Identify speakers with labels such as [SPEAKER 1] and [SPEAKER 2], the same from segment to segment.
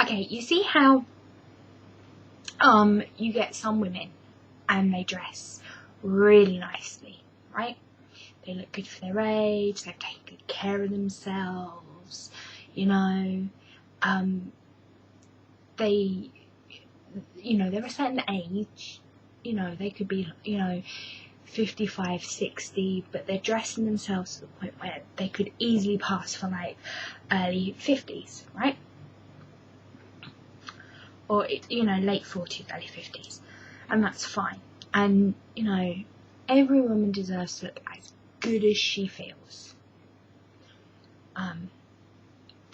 [SPEAKER 1] Okay, you see how you get some women and they dress really nicely, right? They look good for their age, they've taken good care of themselves, you know, they, you know, they're a certain age, you know, they could be, you know, 55, 60, but they're dressing themselves to the point where they could easily pass for like early 50s, right? Or, you know, late 40s, early 50s, and that's fine. And, you know, every woman deserves to look as good as she feels.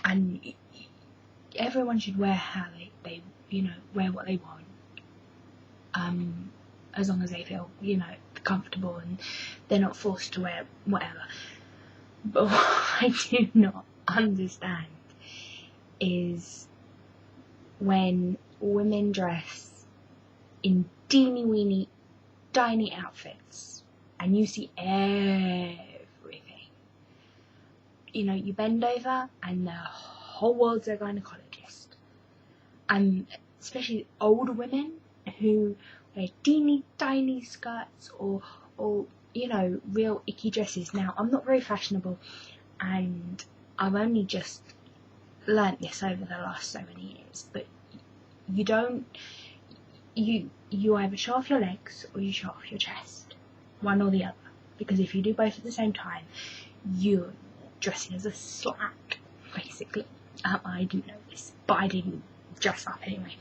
[SPEAKER 1] And everyone should wear how they you know, wear what they want. As long as they feel, you know, comfortable and they're not forced to wear whatever. But what I do not understand is when women dress in teeny weeny tiny outfits and you see everything. You know, you bend over and the whole world's a gynecologist. And especially older women who wear teeny tiny skirts or you know, real icky dresses. Now, I'm not very fashionable and I've only just learnt this over the last so many years, but you don't, you either show off your legs or you show off your chest, one or the other, because if you do both at the same time, you're dressing as a slack, basically. I didn't know this, but I didn't dress up anyway.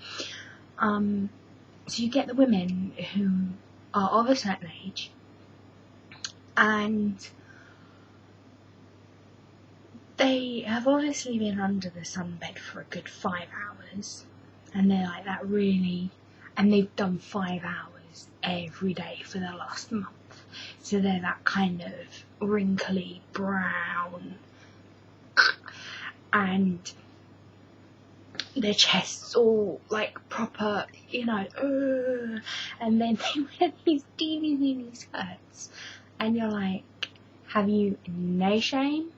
[SPEAKER 1] So you get the women who are of a certain age and they have obviously been under the sunbed for a good 5 hours, and they're like that really, and they've done 5 hours every day for the last month, so they're that kind of wrinkly brown, and their chest's all like proper, you know, and then they wear these teeny weeny skirts, and you're like, have you no shame?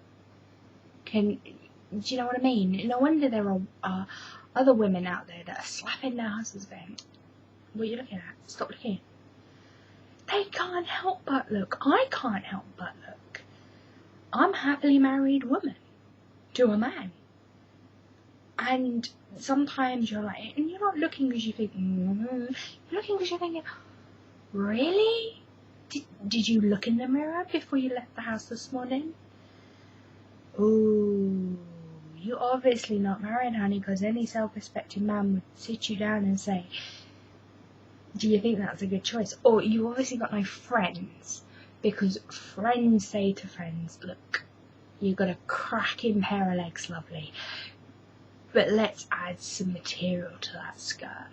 [SPEAKER 1] Do you know what I mean? No wonder there are other women out there that are slapping their husbands going, what are you looking at? Stop looking. They can't help but look. I can't help but look. I'm a happily married woman to a man. And sometimes you're like, and you're not looking because you think, you're looking because you're thinking, really? Did you look in the mirror before you left the house this morning? Ooh, you're obviously not married, honey, because any self-respecting man would sit you down and say, do you think that's a good choice? Or you obviously got no friends, because friends say to friends, look, you've got a cracking pair of legs, lovely, but let's add some material to that skirt.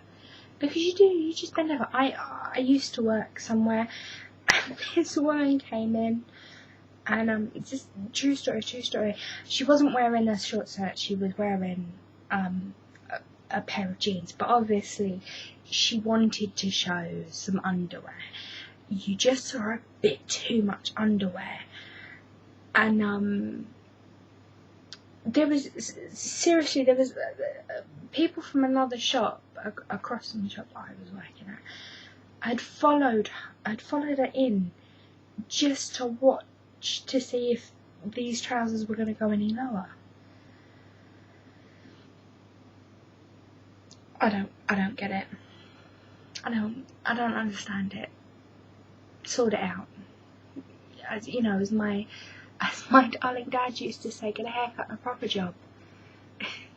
[SPEAKER 1] Because you just bend over. I used to work somewhere, and this woman came in, and it's just true story. She wasn't wearing a short skirt, she was wearing a pair of jeans, but obviously she wanted to show some underwear. You just saw a bit too much underwear, and there was people from another shop across from the shop I was working at. I'd followed her in just to watch to see if these trousers were going to go any lower. I don't get it. I don't understand it. Sort it out. As you know, as my darling dad used to say, get a haircut and a proper job.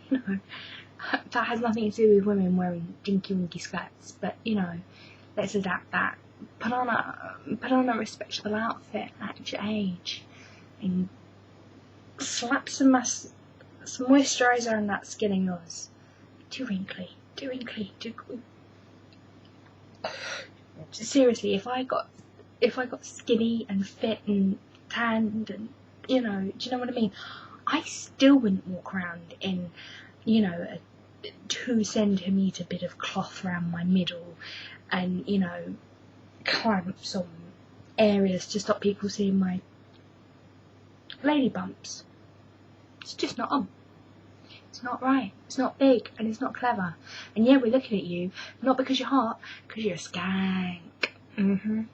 [SPEAKER 1] You know, that has nothing to do with women wearing dinky winky skirts, but you know, let's adapt that. Put on a respectable outfit at your age, and slap some moisturiser on that skin of yours. Too wrinkly. Seriously, if I got skinny and fit and tanned and, you know, do you know what I mean? I still wouldn't walk around in, you know, a 2 centimetre bit of cloth around my middle and, you know, clamps on areas to stop people seeing my lady bumps. It's just not on. It's It's not right. It's not big and it's not clever. And yeah, we're looking at you, not because you're hot, because you're a skank.